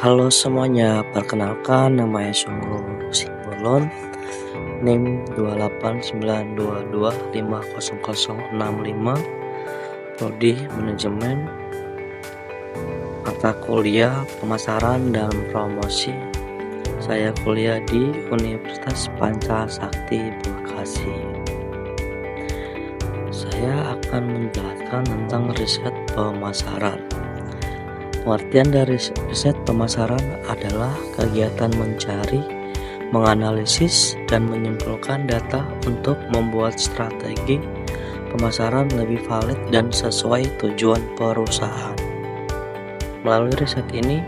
Halo semuanya, perkenalkan nama saya Sungguh Simbolon, NIM 28922500065, Prodi Manajemen, mata kuliah Pemasaran dan Promosi. Saya kuliah di Universitas Pancasakti Bekasi. Saya akan menjelaskan tentang riset pemasaran. Pengertian dari riset pemasaran adalah kegiatan mencari, menganalisis, dan menyimpulkan data untuk membuat strategi pemasaran lebih valid dan sesuai tujuan perusahaan. Melalui riset ini,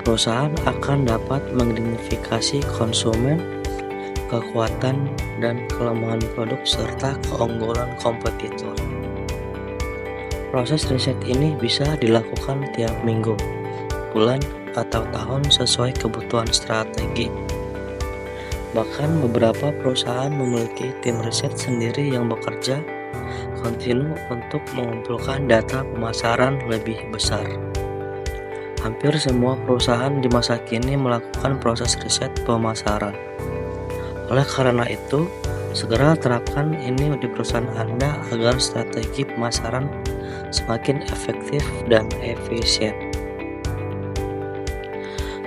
perusahaan akan dapat mengidentifikasi konsumen, kekuatan dan kelemahan produk serta keunggulan kompetitor. Proses riset ini bisa dilakukan tiap minggu, bulan, atau tahun sesuai kebutuhan strategi. Bahkan beberapa perusahaan memiliki tim riset sendiri yang bekerja kontinu untuk mengumpulkan data pemasaran lebih besar. Hampir semua perusahaan di masa kini melakukan proses riset pemasaran. Oleh karena itu, segera terapkan ini di perusahaan Anda agar strategi pemasaran semakin efektif dan efisien.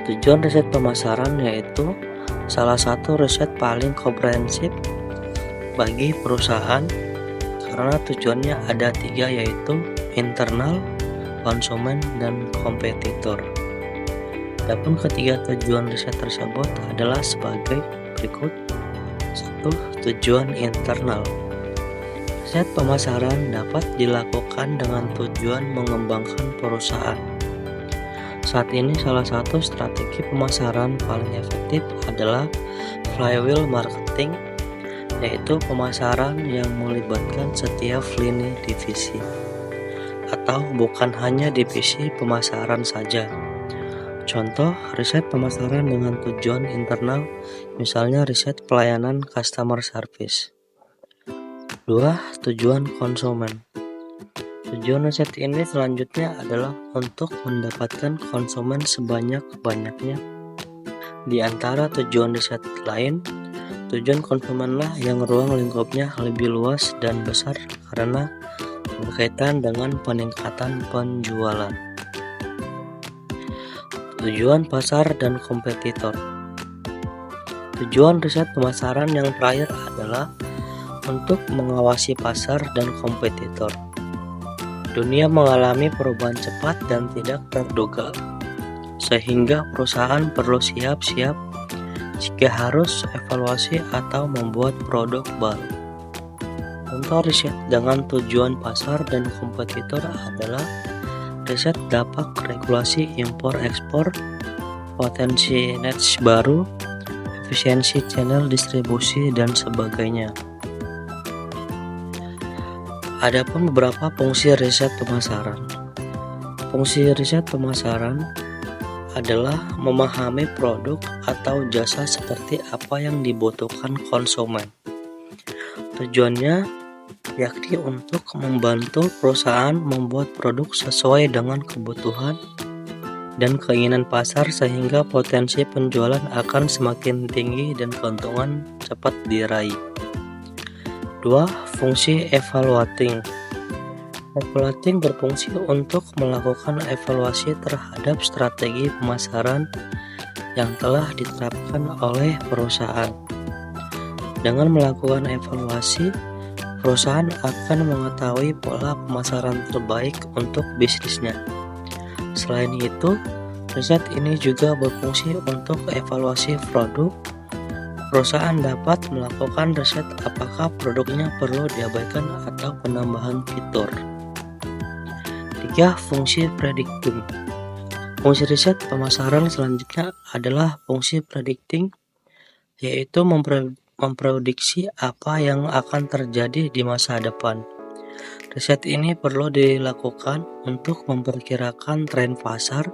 Tujuan riset pemasaran yaitu salah satu riset paling komprehensif bagi perusahaan karena tujuannya ada 3, yaitu internal, konsumen, dan kompetitor. Adapun ketiga tujuan riset tersebut adalah sebagai berikut. 1. Tujuan internal. Riset pemasaran dapat dilakukan dengan tujuan mengembangkan perusahaan. Saat ini salah satu strategi pemasaran paling efektif adalah flywheel marketing, yaitu pemasaran yang melibatkan setiap lini divisi, atau bukan hanya divisi pemasaran saja. Contoh riset pemasaran dengan tujuan internal, misalnya riset pelayanan customer service. 2. Tujuan konsumen. Tujuan riset ini selanjutnya adalah untuk mendapatkan konsumen sebanyak-banyaknya. Di antara tujuan riset lain, tujuan konsumenlah yang ruang lingkupnya lebih luas dan besar karena berkaitan dengan peningkatan penjualan. Tujuan pasar dan kompetitor. Tujuan riset pemasaran yang terakhir adalah untuk mengawasi pasar dan kompetitor. Dunia mengalami perubahan cepat dan tidak terduga, sehingga perusahaan perlu siap-siap jika harus evaluasi atau membuat produk baru. Contoh riset dengan tujuan pasar dan kompetitor adalah riset dampak regulasi impor-ekspor, potensi niche baru, efisiensi channel distribusi, dan sebagainya. Adapun beberapa fungsi riset pemasaran. Fungsi riset pemasaran adalah memahami produk atau jasa seperti apa yang dibutuhkan konsumen. Tujuannya yakni untuk membantu perusahaan membuat produk sesuai dengan kebutuhan dan keinginan pasar sehingga potensi penjualan akan semakin tinggi dan keuntungan cepat diraih. 2. Fungsi evaluating. Evaluating berfungsi untuk melakukan evaluasi terhadap strategi pemasaran yang telah diterapkan oleh perusahaan. Dengan melakukan evaluasi, perusahaan akan mengetahui pola pemasaran terbaik untuk bisnisnya. Selain itu, riset ini juga berfungsi untuk evaluasi produk. Perusahaan dapat melakukan riset apakah produknya perlu diabaikan atau penambahan fitur. 3. Fungsi predicting. Fungsi riset pemasaran selanjutnya adalah fungsi predicting, yaitu memprediksi apa yang akan terjadi di masa depan. Riset ini perlu dilakukan untuk memperkirakan tren pasar,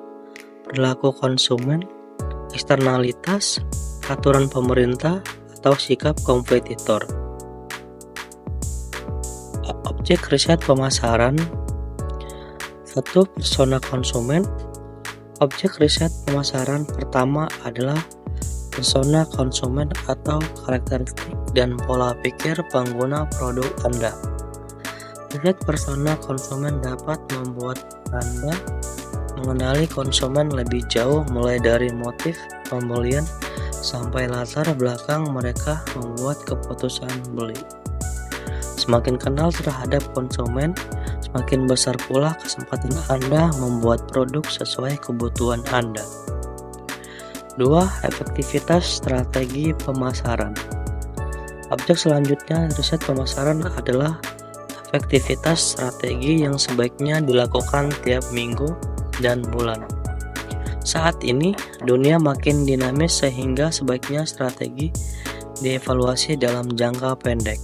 perilaku konsumen, eksternalitas, aturan pemerintah, atau sikap kompetitor. Objek riset pemasaran. 1. Persona konsumen. Objek riset pemasaran pertama adalah persona konsumen atau karakteristik dan pola pikir pengguna produk Anda. Riset persona konsumen dapat membuat Anda mengenali konsumen lebih jauh, mulai dari motif pembelian sampai latar belakang mereka membuat keputusan beli. Semakin kenal terhadap konsumen, semakin besar pula kesempatan Anda membuat produk sesuai kebutuhan Anda. 2. Efektivitas strategi pemasaran. Objek selanjutnya riset pemasaran adalah efektivitas strategi yang sebaiknya dilakukan tiap minggu dan bulan. Saat ini, dunia makin dinamis sehingga sebaiknya strategi dievaluasi dalam jangka pendek.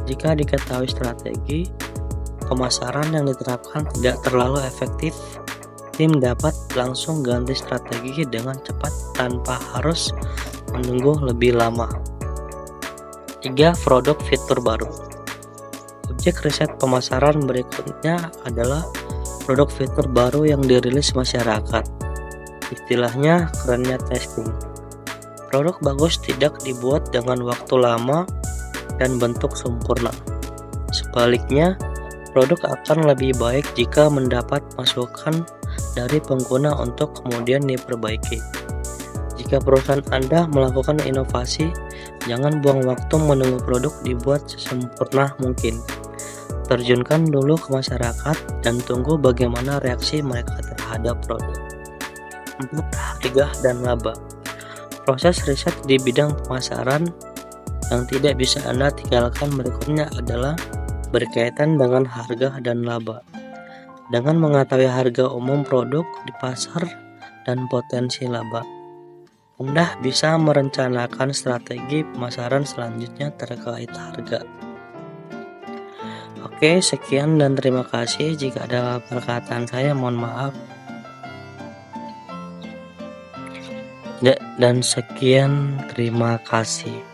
Jika diketahui strategi pemasaran yang diterapkan tidak terlalu efektif, tim dapat langsung ganti strategi dengan cepat tanpa harus menunggu lebih lama. 3. Produk fitur baru. Objek riset pemasaran berikutnya adalah produk fitur baru yang dirilis masyarakat. Istilahnya kerennya testing. Produk bagus tidak dibuat dengan waktu lama dan bentuk sempurna. Sebaliknya, produk akan lebih baik jika mendapat masukan dari pengguna untuk kemudian diperbaiki. Jika perusahaan Anda melakukan inovasi, jangan buang waktu menunggu produk dibuat sesempurna mungkin. Terjunkan dulu ke masyarakat dan tunggu bagaimana reaksi mereka terhadap produk. 4. Harga dan laba. Proses riset di bidang pemasaran yang tidak bisa Anda tinggalkan berikutnya adalah berkaitan dengan harga dan laba. Dengan mengetahui harga umum produk di pasar dan potensi laba, Anda bisa merencanakan strategi pemasaran selanjutnya terkait harga. Oke, sekian dan terima kasih. Jika ada perkataan saya, mohon maaf. Dan sekian, terima kasih.